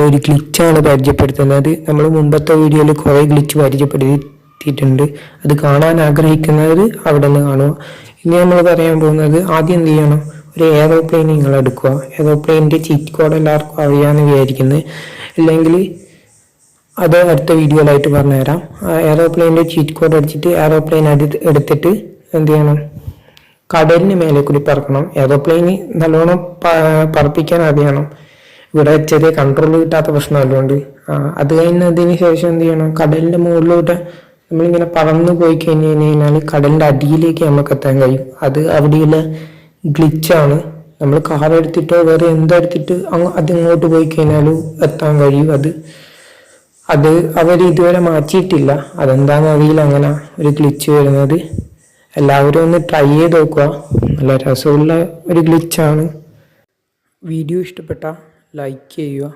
ഒരു ഗ്ലിച്ചാണ് പരിചയപ്പെടുത്തുന്നത്. നമ്മൾ മുമ്പത്തെ വീഡിയോയിൽ കുറേ ഗ്ലിച്ച് പരിചയപ്പെടുത്തിയിട്ടുണ്ട്. അത് കാണാൻ ആഗ്രഹിക്കുന്നവർ അവിടെ നിന്ന് കാണുക. ഇനി നമ്മൾ പറയാൻ പോകുന്നത്, ആദ്യം എന്ത് ചെയ്യണം, ഒരു എയറോപ്ലെയിൻ നിങ്ങൾ എടുക്കുക. എയറോപ്ലെയിനിൻ്റെ ചീറ്റ് കോഡ് എല്ലാവർക്കും അറിയാമെന്ന് വിചാരിക്കുന്നത്, അല്ലെങ്കിൽ അത് അടുത്ത വീഡിയോയിലായിട്ട് പറഞ്ഞുതരാം. എയറോപ്ലെയിനിൻ്റെ ചീറ്റ് കോഡ് അടിച്ചിട്ട് എയറോപ്ലെയിൻ എടുത്തിട്ട് എന്ത് ചെയ്യണം, കടലിന് മേലെ കൂടി പറക്കണം. എയറോപ്ലെയിന് നല്ലോണം പറപ്പിക്കാൻ അറിയണം. ഇവിടെ ചെറിയ കൺട്രോൾ കിട്ടാത്ത പ്രശ്നമല്ലോണ്ട് അത് കഴിഞ്ഞതിന് ശേഷം എന്ത് ചെയ്യണം, കടലിൻ്റെ മുകളിലൂടെ നമ്മളിങ്ങനെ പറന്നു പോയി കഴിഞ്ഞാൽ കടലിൻ്റെ അടിയിലേക്ക് നമുക്ക് എത്താൻ കഴിയും. അത് അവിടെയുള്ള ഗ്ലിച്ചാണ്. നമ്മൾ കാർ എടുത്തിട്ടോ വേറെ എന്തെടുത്തിട്ട് അതിങ്ങോട്ട് പോയി കഴിഞ്ഞാലും എത്താൻ കഴിയും. അത് അവർ ഇതുവരെ മാറ്റിയിട്ടില്ല. അതെന്താണെന്ന് അറിയില്ല അങ്ങനെ ഒരു ഗ്ലിച്ച് വരുന്നത്. എല്ലാവരും ഒന്ന് ട്രൈ ചെയ്ത് നോക്കുക. നല്ല രസമുള്ള ഒരു ഗ്ലിച്ചാണ്. വീഡിയോ ഇഷ്ടപ്പെട്ട ലൈക്ക് ചെയ്യുക,